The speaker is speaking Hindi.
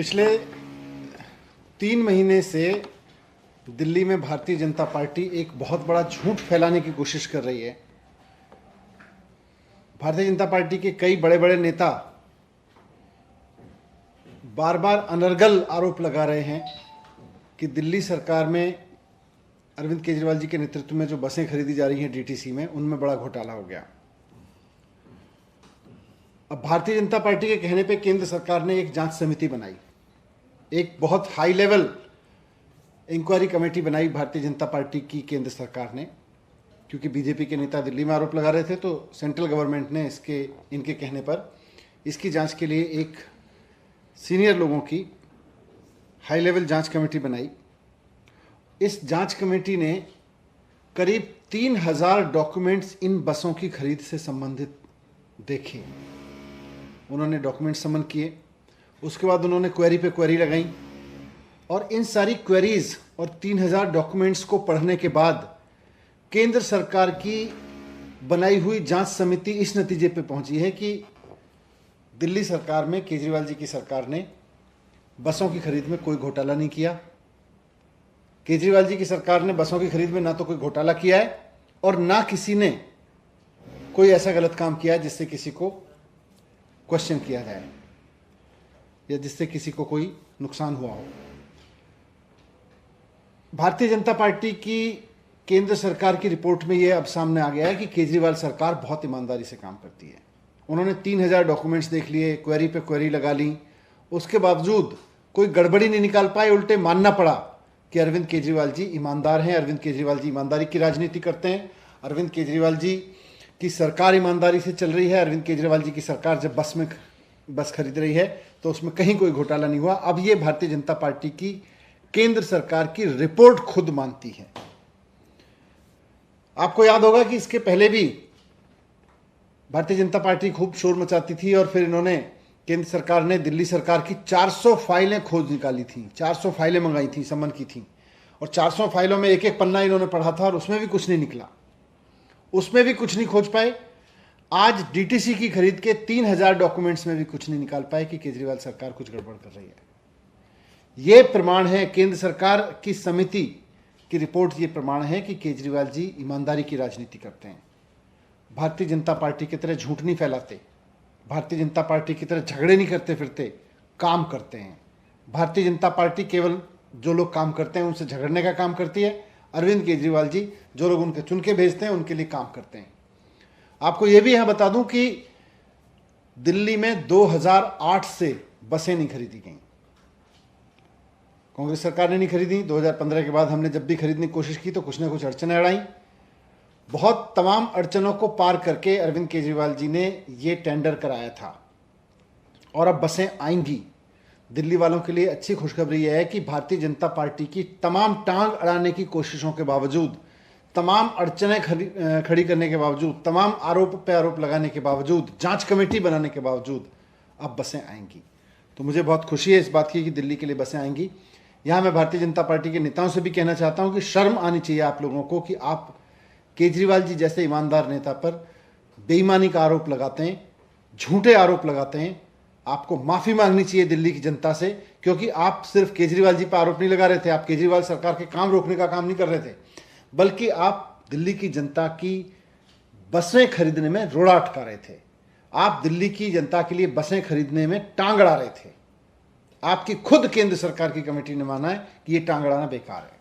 पिछले 3 महीने से दिल्ली में भारतीय जनता पार्टी एक बहुत बड़ा झूठ फैलाने की कोशिश कर रही है। भारतीय जनता पार्टी के कई बड़े बड़े नेता बार बार अनर्गल आरोप लगा रहे हैं कि दिल्ली सरकार में अरविंद केजरीवाल जी के नेतृत्व में जो बसें खरीदी जा रही हैं डीटीसी में, उनमें बड़ा घोटाला हो गया। अब भारतीय जनता पार्टी के कहने पे केंद्र सरकार ने एक जांच समिति बनाई, एक बहुत हाई लेवल इंक्वायरी कमेटी बनाई भारतीय जनता पार्टी की केंद्र सरकार ने, क्योंकि बीजेपी के नेता दिल्ली में आरोप लगा रहे थे, तो सेंट्रल गवर्नमेंट ने इनके कहने पर इसकी जांच के लिए एक सीनियर लोगों की हाई लेवल जांच कमेटी बनाई। इस जांच कमेटी ने करीब 3000 डॉक्यूमेंट्स इन बसों की खरीद से संबंधित देखे। उन्होंने डॉक्यूमेंट समन किए, उसके बाद उन्होंने क्वेरी पे क्वेरी लगाई और इन सारी क्वेरीज और 3000 डॉक्यूमेंट्स को पढ़ने के बाद केंद्र सरकार की बनाई हुई जांच समिति इस नतीजे पे पहुंची है कि दिल्ली सरकार में केजरीवाल जी की सरकार ने बसों की खरीद में कोई घोटाला नहीं किया। केजरीवाल जी की सरकार ने बसों की खरीद में ना तो कोई घोटाला किया है और ना किसी ने कोई ऐसा गलत काम किया है जिससे किसी को क्वेश्चन किया जाए या जिससे किसी को कोई नुकसान हुआ हो। भारतीय जनता पार्टी की केंद्र सरकार की रिपोर्ट में यह अब सामने आ गया है कि केजरीवाल सरकार बहुत ईमानदारी से काम करती है। उन्होंने 3000 डॉक्यूमेंट्स देख लिए, क्वेरी पे क्वेरी लगा ली, उसके बावजूद कोई गड़बड़ी नहीं निकाल पाए। उल्टे मानना पड़ा कि अरविंद केजरीवाल जी ईमानदार हैं, अरविंद केजरीवाल जी ईमानदारी की राजनीति करते हैं, अरविंद केजरीवाल जी की सरकार ईमानदारी से चल रही है, अरविंद केजरीवाल जी की सरकार जब बस खरीद रही है तो उसमें कहीं कोई घोटाला नहीं हुआ। अब ये भारतीय जनता पार्टी की केंद्र सरकार की रिपोर्ट खुद मानती है। आपको याद होगा कि इसके पहले भी भारतीय जनता पार्टी खूब शोर मचाती थी और फिर इन्होंने केंद्र सरकार ने दिल्ली सरकार की 400 फाइलें खोज निकाली थी, 400 फाइलें मंगाई थी, समन की थी और 400 फाइलों में एक एक पन्ना इन्होंने पढ़ा था और उसमें भी कुछ नहीं निकला, उसमें भी कुछ नहीं खोज पाए। आज डीटीसी की खरीद के 3000 डॉक्यूमेंट्स में भी कुछ नहीं निकाल पाए कि केजरीवाल सरकार कुछ गड़बड़ कर रही है। यह प्रमाण है, केंद्र सरकार की समिति की रिपोर्ट ये प्रमाण है कि केजरीवाल जी ईमानदारी की राजनीति करते हैं, भारतीय जनता पार्टी की तरह झूठ नहीं फैलाते, भारतीय जनता पार्टी की तरह झगड़े नहीं करते फिरते, काम करते हैं। भारतीय जनता पार्टी केवल जो लोग काम करते हैं उनसे झगड़ने का काम करती है। अरविंद केजरीवाल जी जो लोग उनके चुन के भेजते हैं उनके लिए काम करते हैं। आपको यह भी यहां बता दूं कि दिल्ली में 2008 से बसें नहीं खरीदी गई, कांग्रेस सरकार ने नहीं खरीदी। 2015 के बाद हमने जब भी खरीदने की कोशिश की तो कुछ ना कुछ अड़चनें अड़ाई। बहुत तमाम अड़चनों को पार करके अरविंद केजरीवाल जी ने ये टेंडर कराया था और अब बसें आएंगी। दिल्ली वालों के लिए अच्छी खुशखबरी यह है कि भारतीय जनता पार्टी की तमाम टांग अड़ाने की कोशिशों के बावजूद, तमाम अड़चनें खड़ी करने के बावजूद, तमाम आरोप पे आरोप लगाने के बावजूद, जांच कमेटी बनाने के बावजूद अब बसें आएंगी। तो मुझे बहुत खुशी है इस बात की कि दिल्ली के लिए बसें आएंगी। यहाँ मैं भारतीय जनता पार्टी के नेताओं से भी कहना चाहता हूँ कि शर्म आनी चाहिए आप लोगों को कि आप केजरीवाल जी जैसे ईमानदार नेता पर बेईमानी का आरोप लगाते हैं, झूठे आरोप लगाते हैं। आपको माफ़ी मांगनी चाहिए दिल्ली की जनता से, क्योंकि आप सिर्फ केजरीवाल जी पर आरोप नहीं लगा रहे थे, आप केजरीवाल सरकार के काम रोकने का काम नहीं कर रहे थे, बल्कि आप दिल्ली की जनता की बसें खरीदने में रोड़ा अटका रहे थे। आप दिल्ली की जनता के लिए बसें खरीदने में टांग अड़ा रहे थे। आपकी खुद केंद्र सरकार की कमेटी ने माना है कि ये टांग अड़ाना बेकार है।